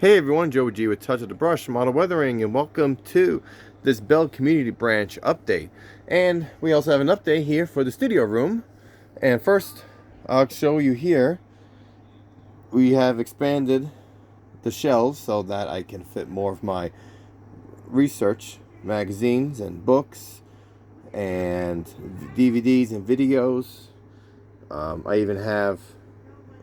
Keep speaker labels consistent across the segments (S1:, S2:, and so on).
S1: Hey everyone, Joe G with Touch of the Brush Model Weathering, and welcome to this Bell Community Branch update. And we also have an update here for the studio room. And first, I'll show you here, we have expanded the shelves so that I can fit more of my research magazines and books and DVDs and videos. I even have,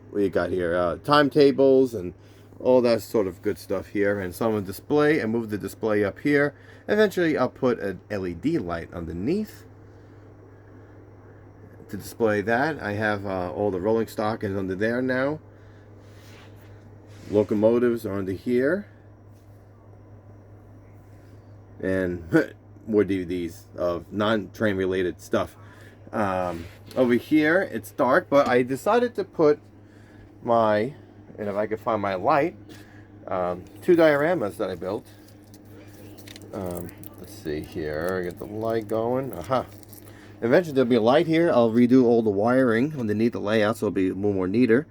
S1: what you got here, timetables and all that sort of good stuff here. And some of the display, I moved the display up here. Eventually I'll put an LED light underneath to display that. I have all the rolling stock is under there now. Locomotives are under here. And more DVDs of non-train related stuff. Over here it's dark, but I decided to put my, and if I could find my light, two dioramas that I built. Let's see here, get the light going. Aha. Eventually there'll be a light here. I'll redo all the wiring underneath the layout so it'll be a little more neater.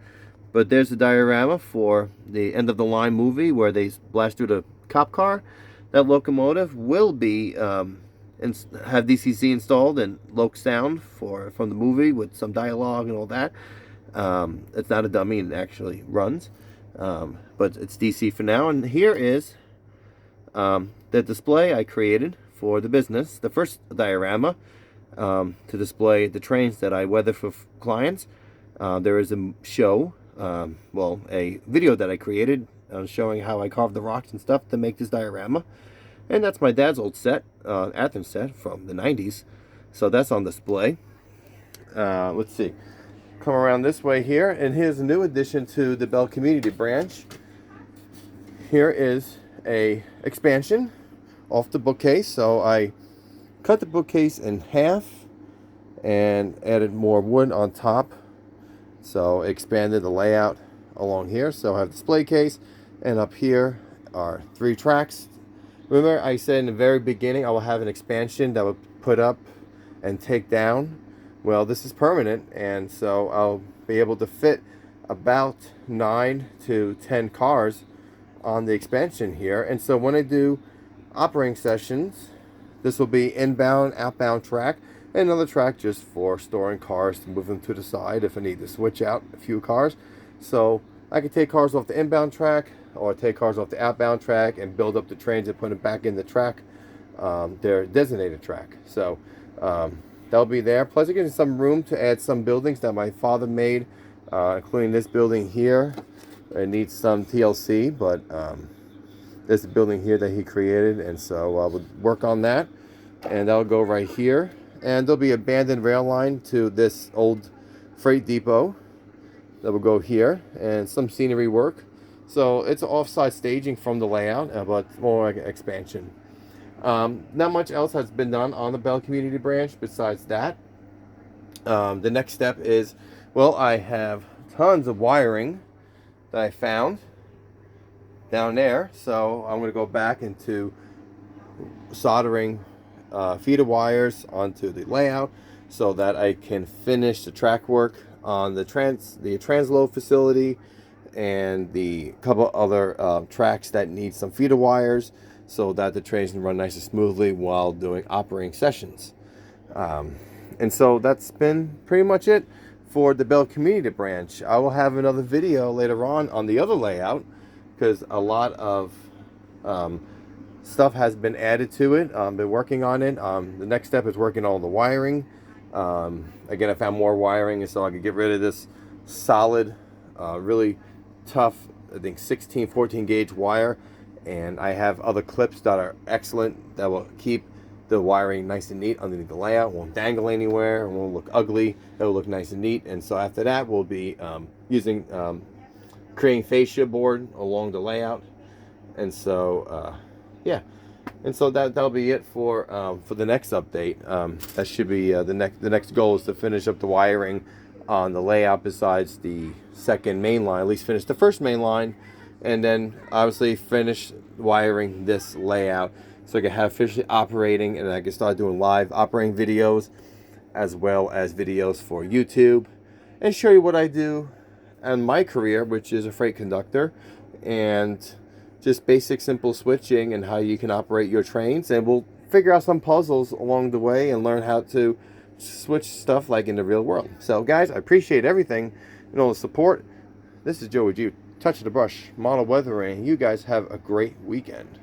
S1: But there's the diorama for the end of the line movie where they blast through the cop car. That locomotive will be and have DCC installed and Loc sound from the movie with some dialogue and all that. It's not a dummy, it actually runs, but it's DC for now. And here is the display I created for the business, the first diorama, to display the trains that I weather for clients. There is a show, well, a video that I created showing how I carved the rocks and stuff to make this diorama. And that's my dad's old set, Athens set from the 90s. So that's on display. Let's see. Come around this way here, and here's a new addition to the Bell Community Branch. Here is a expansion off the bookcase. So I cut the bookcase in half and added more wood on top. So expanded the layout along here. So I have a display case, and up here are 3 tracks. Remember I said in the very beginning I will have an expansion that will put up and take down. Well, this is permanent, and so I'll be able to fit about 9 to 10 cars on the expansion here. And so when I do operating sessions, this will be inbound, outbound track, and another track just for storing cars to move them to the side if I need to switch out a few cars. So I can take cars off the inbound track or take cars off the outbound track and build up the trains and put them back in the track, their designated track. So that'll be there. Plus, it gives me some room to add some buildings that my father made, including this building here. It needs some TLC, but there's a building here that he created, and so I would work on that. And that'll go right here. And there'll be abandoned rail line to this old freight depot that will go here, and some scenery work. So it's off-site staging from the layout, but more like an expansion. Not much else has been done on the Bell Community Branch besides that. The next step is, well, I have tons of wiring that I found down there. So I'm going to go back into soldering feeder wires onto the layout so that I can finish the track work on the transload facility and the couple other tracks that need some feeder wires, so that the trains can run nice and smoothly while doing operating sessions. And so that's been pretty much it for the Bell Community Branch. I will have another video later on the other layout, because a lot of stuff has been added to it. Been working on it. The next step is working on the wiring. Again, I found more wiring, and so I could get rid of this solid, really tough, I think 14 gauge wire. And I have other clips that are excellent that will keep the wiring nice and neat underneath the layout. Won't dangle anywhere, it won't look ugly, it will look nice and neat. And so after that, we'll be creating fascia board along the layout. And so yeah, and so that'll be it for the next update. That should be the next goal is to finish up the wiring on the layout besides the second main line, at least finish the first main line, and then obviously finish wiring this layout so I can have officially operating, and I can start doing live operating videos as well as videos for YouTube, and show you what I do in my career, which is a freight conductor, and just basic simple switching and how you can operate your trains, and we'll figure out some puzzles along the way and learn how to switch stuff like in the real world. So guys, I appreciate everything and all the support. This is Joe with you, Touch of the Brush, Model Weathering. You guys have a great weekend.